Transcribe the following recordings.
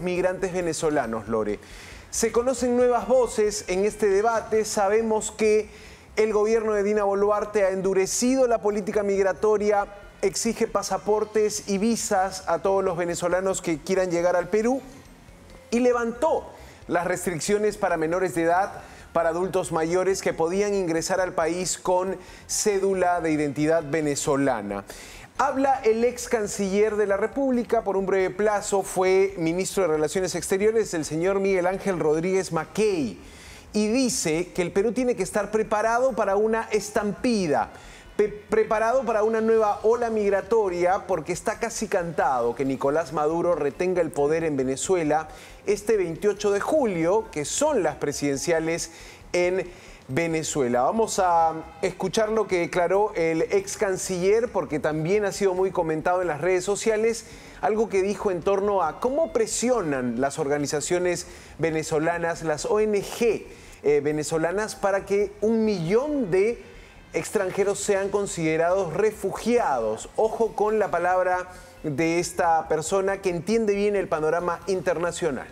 migrantes venezolanos, Lore. Se conocen nuevas voces en este debate. Sabemos que el gobierno de Dina Boluarte ha endurecido la política migratoria, exige pasaportes y visas a todos los venezolanos que quieran llegar al Perú y levantó las restricciones para menores de edad, para adultos mayores que podían ingresar al país con cédula de identidad venezolana. Habla el ex canciller de la República, por un breve plazo fue ministro de Relaciones Exteriores, el señor Miguel Ángel Rodríguez Mackey, y dice que el Perú tiene que estar preparado para una estampida, preparado para una nueva ola migratoria, porque está casi cantado que Nicolás Maduro retenga el poder en Venezuela este 28 de julio, que son las presidenciales en Venezuela. Vamos a escuchar lo que declaró el ex canciller, porque también ha sido muy comentado en las redes sociales, algo que dijo en torno a cómo presionan las organizaciones venezolanas, las ONG venezolanas, para que 1 millón de extranjeros sean considerados refugiados. Ojo con la palabra de esta persona que entiende bien el panorama internacional.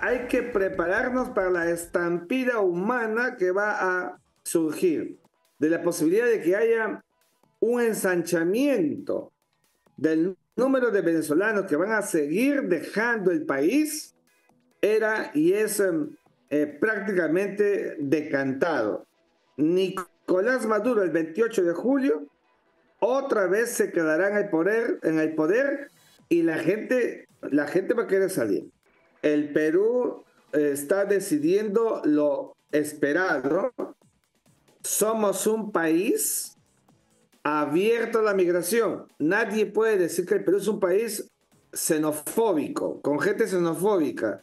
Hay que prepararnos para la estampida humana que va a surgir, de la posibilidad de que haya un ensanchamiento del número de venezolanos que van a seguir dejando el país. Era y es prácticamente decantado. Nicolás Maduro el 28 de julio otra vez se quedará en el poder y la gente va a querer salir. El Perú está decidiendo lo esperado. Somos un país abierto a la migración. Nadie puede decir que el Perú es un país xenofóbico, con gente xenofóbica.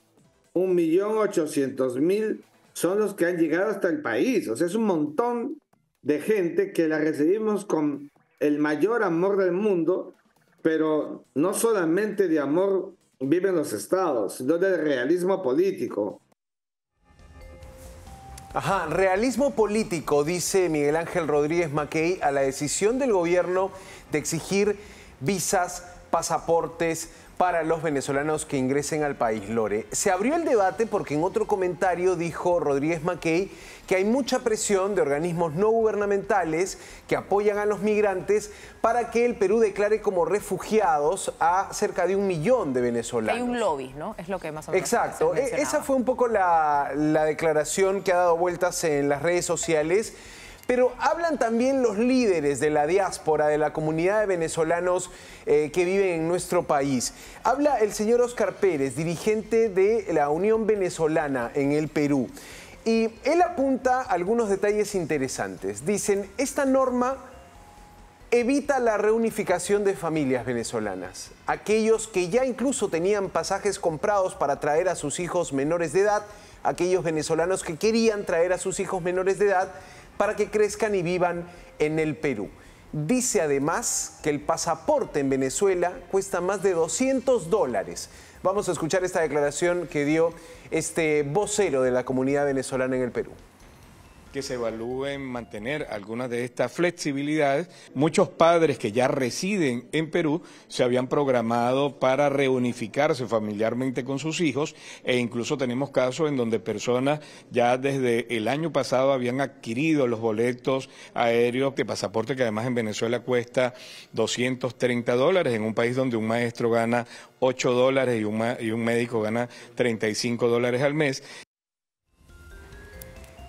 1.800.000 son los que han llegado hasta el país. O sea, es un montón de gente que la recibimos con el mayor amor del mundo, pero no solamente de amor viven los estados, sino del realismo político. Ajá, realismo político, dice Miguel Ángel Rodríguez Mackey, a la decisión del gobierno de exigir visas, pasaportes para los venezolanos que ingresen al país, Lore. Se abrió el debate porque en otro comentario dijo Rodríguez Mackey que hay mucha presión de organismos no gubernamentales que apoyan a los migrantes para que el Perú declare como refugiados a cerca de 1 millón de venezolanos. Hay un lobby, ¿no? Es lo que más o menos. Exacto. Esa fue un poco la declaración que ha dado vueltas en las redes sociales. Pero hablan también los líderes de la diáspora, de la comunidad de venezolanos que viven en nuestro país. Habla el señor Óscar Pérez, dirigente de la Unión Venezolana en el Perú. Y él apunta algunos detalles interesantes. Dicen, esta norma evita la reunificación de familias venezolanas. Aquellos que ya incluso tenían pasajes comprados para traer a sus hijos menores de edad, aquellos venezolanos que querían traer a sus hijos menores de edad, para que crezcan y vivan en el Perú. Dice además que el pasaporte en Venezuela cuesta más de $200. Vamos a escuchar esta declaración que dio este vocero de la comunidad venezolana en el Perú. Que se evalúen mantener algunas de estas flexibilidades. Muchos padres que ya residen en Perú se habían programado para reunificarse familiarmente con sus hijos e incluso tenemos casos en donde personas ya desde el año pasado habían adquirido los boletos aéreos de pasaporte que además en Venezuela cuesta $230 en un país donde un maestro gana $8 y un médico gana $35 al mes.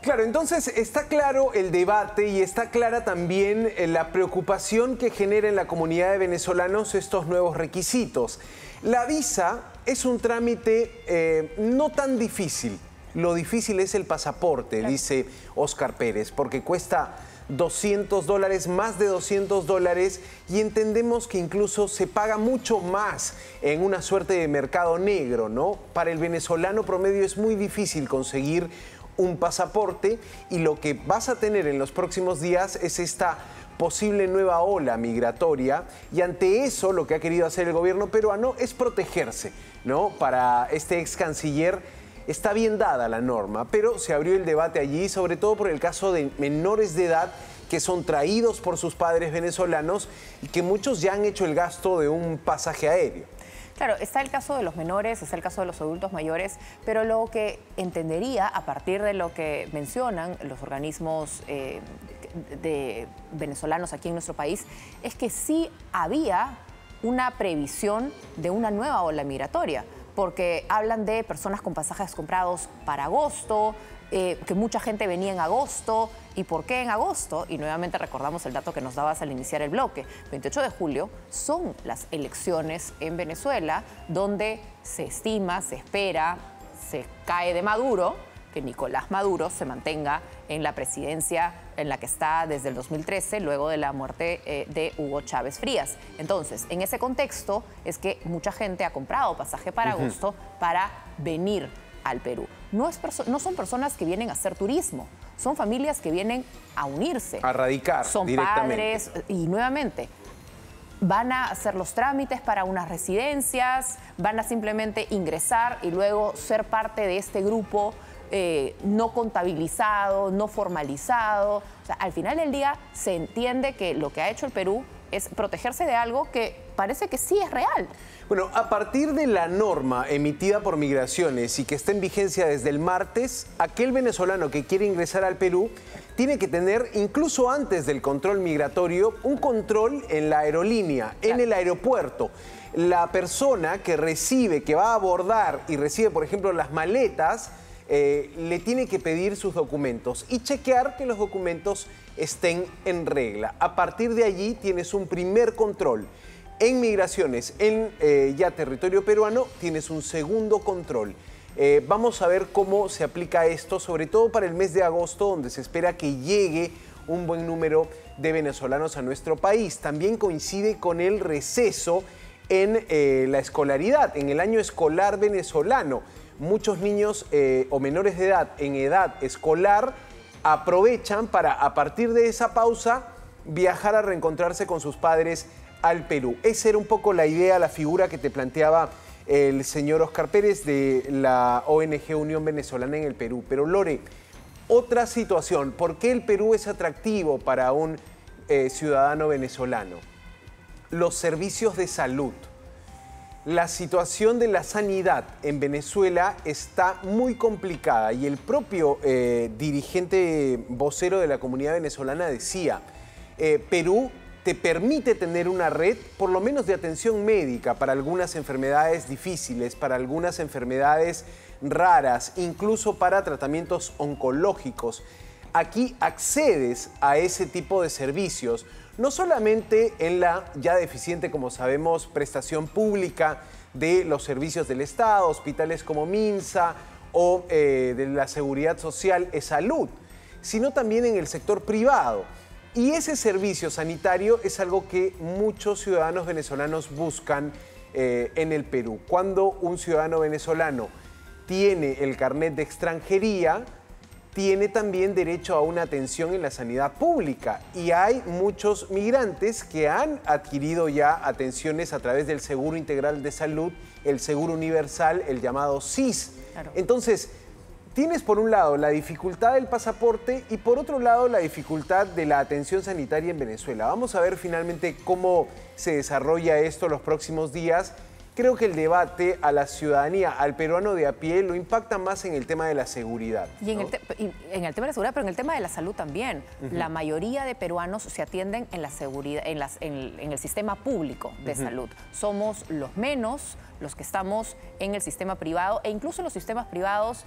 Claro, entonces está claro el debate y está clara también la preocupación que genera en la comunidad de venezolanos estos nuevos requisitos. La visa es un trámite no tan difícil. Lo difícil es el pasaporte, dice Óscar Pérez, porque cuesta $200, más de $200, y entendemos que incluso se paga mucho más en una suerte de mercado negro, ¿no? Para el venezolano promedio es muy difícil conseguir un pasaporte y lo que vas a tener en los próximos días es esta posible nueva ola migratoria y ante eso lo que ha querido hacer el gobierno peruano es protegerse, ¿no? Para este ex canciller está bien dada la norma, pero se abrió el debate allí, sobre todo por el caso de menores de edad que son traídos por sus padres venezolanos y que muchos ya han hecho el gasto de un pasaje aéreo. Claro, está el caso de los menores, está el caso de los adultos mayores, pero lo que entendería a partir de lo que mencionan los organismos de venezolanos aquí en nuestro país es que sí había una previsión de una nueva ola migratoria, porque hablan de personas con pasajes comprados para agosto, que mucha gente venía en agosto. ¿Y por qué en agosto? Y nuevamente recordamos el dato que nos dabas al iniciar el bloque. 28 de julio son las elecciones en Venezuela, donde se estima, se espera, se cae de Maduro, que Nicolás Maduro se mantenga en la presidencia en la que está desde el 2013, luego de la muerte de Hugo Chávez Frías. Entonces, en ese contexto es que mucha gente ha comprado pasaje para agosto para venir al Perú. No son personas que vienen a hacer turismo, son familias que vienen a unirse. A radicar son padres y nuevamente van a hacer los trámites para unas residencias, van a simplemente ingresar y luego ser parte de este grupo no contabilizado, no formalizado. O sea, al final del día se entiende que lo que ha hecho el Perú es protegerse de algo que parece que sí es real. Bueno, a partir de la norma emitida por Migraciones y que está en vigencia desde el martes, aquel venezolano que quiere ingresar al Perú tiene que tener, incluso antes del control migratorio, un control en la aerolínea, en el aeropuerto. La persona que recibe, que va a abordar y recibe, por ejemplo, las maletas, le tiene que pedir sus documentos y chequear que los documentos estén en regla. A partir de allí tienes un primer control. En Migraciones, en ya territorio peruano, tienes un segundo control. Vamos a ver cómo se aplica esto, sobre todo para el mes de agosto, donde se espera que llegue un buen número de venezolanos a nuestro país. También coincide con el receso en la escolaridad, en el año escolar venezolano. Muchos niños o menores de edad en edad escolar aprovechan para, a partir de esa pausa, viajar a reencontrarse con sus padres al Perú. Esa era un poco la idea, la figura que te planteaba el señor Oscar Pérez de la ONG Unión Venezolana en el Perú. Pero Lore, otra situación, ¿por qué el Perú es atractivo para un ciudadano venezolano? Los servicios de salud. La situación de la sanidad en Venezuela está muy complicada y el propio dirigente vocero de la comunidad venezolana decía, Perú te permite tener una red, por lo menos de atención médica, para algunas enfermedades difíciles, para algunas enfermedades raras, incluso para tratamientos oncológicos. Aquí accedes a ese tipo de servicios, no solamente en la ya deficiente, como sabemos, prestación pública de los servicios del Estado, hospitales como Minsa o de la Seguridad Social e Salud, sino también en el sector privado. Y ese servicio sanitario es algo que muchos ciudadanos venezolanos buscan en el Perú. Cuando un ciudadano venezolano tiene el carnet de extranjería, tiene también derecho a una atención en la sanidad pública. Y hay muchos migrantes que han adquirido ya atenciones a través del Seguro Integral de Salud, el Seguro Universal, el llamado SIS. Claro. Entonces, tienes por un lado la dificultad del pasaporte y por otro lado la dificultad de la atención sanitaria en Venezuela. Vamos a ver finalmente cómo se desarrolla esto los próximos días. Creo que el debate a la ciudadanía, al peruano de a pie, lo impacta más en el tema de la seguridad. Y en, ¿no? En el tema de la seguridad, pero en el tema de la salud también. La mayoría de peruanos se atienden en la seguridad, en el sistema público de salud. Somos los menos los que estamos en el sistema privado, e incluso en los sistemas privados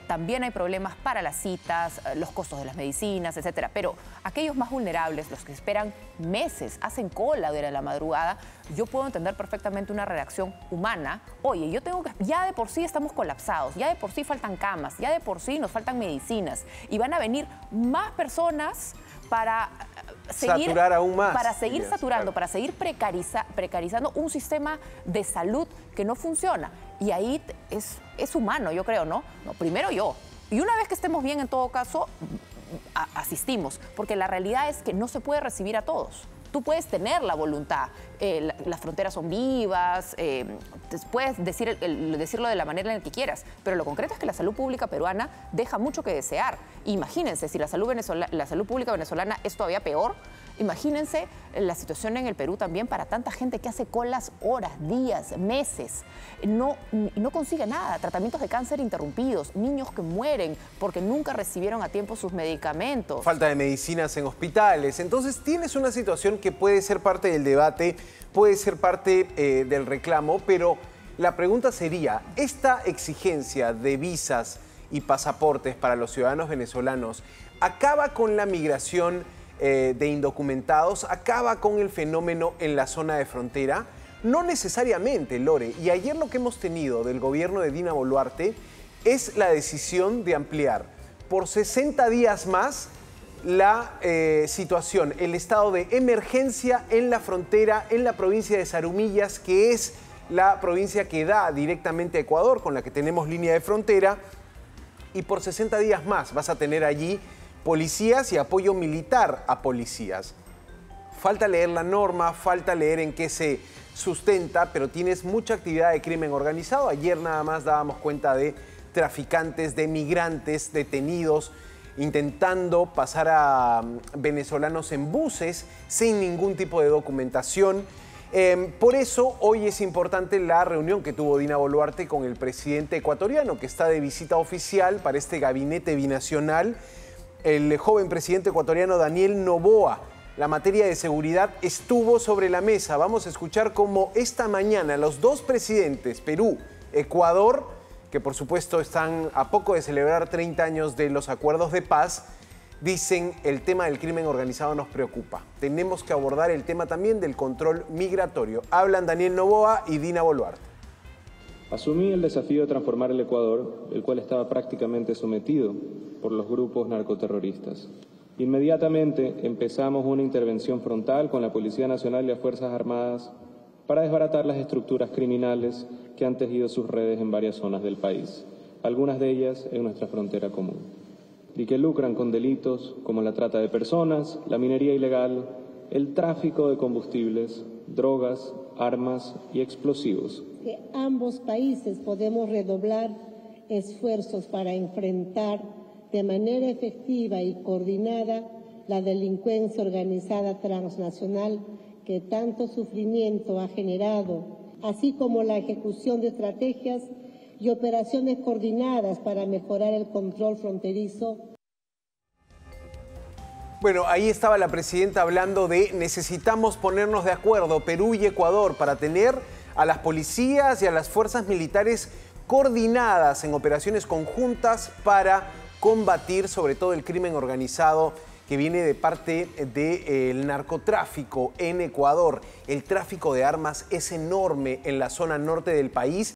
también hay problemas para las citas, los costos de las medicinas, etcétera. Pero aquellos más vulnerables, los que esperan meses, hacen cola durante la madrugada, yo puedo entender perfectamente una reacción humana. Oye, yo tengo que, ya de por sí estamos colapsados, ya de por sí faltan camas, ya de por sí nos faltan medicinas y van a venir más personas para seguir, saturar aún más, para seguir saturando, claro, para seguir precarizando un sistema de salud que no funciona. Y ahí es humano, yo creo, ¿no? Primero yo. Y una vez que estemos bien, en todo caso, asistimos. Porque la realidad es que no se puede recibir a todos. Tú puedes tener la voluntad, las fronteras son vivas, puedes decirlo de la manera en la que quieras, pero lo concreto es que la salud pública peruana deja mucho que desear. Imagínense, si la salud pública venezolana es todavía peor, Imagínense la situación en el Perú también para tanta gente que hace colas horas, días, meses, no consigue nada, tratamientos de cáncer interrumpidos, niños que mueren porque nunca recibieron a tiempo sus medicamentos. Falta de medicinas en hospitales. Entonces tienes una situación que puede ser parte del debate, puede ser parte del reclamo, pero la pregunta sería, ¿esta exigencia de visas y pasaportes para los ciudadanos venezolanos acaba con la migración de indocumentados, acaba con el fenómeno en la zona de frontera? No necesariamente, Lore. Y ayer lo que hemos tenido del gobierno de Dina Boluarte es la decisión de ampliar por 60 días más la situación, el estado de emergencia en la frontera, en la provincia de Zarumillas, que es la provincia que da directamente a Ecuador, con la que tenemos línea de frontera, y por 60 días más vas a tener allí policías y apoyo militar a policías. Falta leer la norma, falta leer en qué se sustenta, pero tienes mucha actividad de crimen organizado. Ayer nada más dábamos cuenta de traficantes, de migrantes detenidos, intentando pasar a venezolanos en buses sin ningún tipo de documentación. Por eso hoy es importante la reunión que tuvo Dina Boluarte con el presidente ecuatoriano, que está de visita oficial para este gabinete binacional, el joven presidente ecuatoriano Daniel Noboa. La materia de seguridad estuvo sobre la mesa. Vamos a escuchar cómo esta mañana los dos presidentes, Perú, Ecuador, que por supuesto están a poco de celebrar 30 años de los acuerdos de paz, dicen el tema del crimen organizado nos preocupa. Tenemos que abordar el tema también del control migratorio. Hablan Daniel Noboa y Dina Boluarte. Asumí el desafío de transformar el Ecuador, el cual estaba prácticamente sometido por los grupos narcoterroristas. Inmediatamente empezamos una intervención frontal con la Policía Nacional y las Fuerzas Armadas para desbaratar las estructuras criminales que han tejido sus redes en varias zonas del país, algunas de ellas en nuestra frontera común, y que lucran con delitos como la trata de personas, la minería ilegal, el tráfico de combustibles, drogas, armas y explosivos. Que ambos países podemos redoblar esfuerzos para enfrentar de manera efectiva y coordinada la delincuencia organizada transnacional que tanto sufrimiento ha generado, así como la ejecución de estrategias y operaciones coordinadas para mejorar el control fronterizo. Bueno, ahí estaba la presidenta hablando de necesitamos ponernos de acuerdo, Perú y Ecuador, para tener a las policías y a las fuerzas militares coordinadas en operaciones conjuntas para combatir sobre todo el crimen organizado que viene de parte del narcotráfico en Ecuador. El tráfico de armas es enorme en la zona norte del país.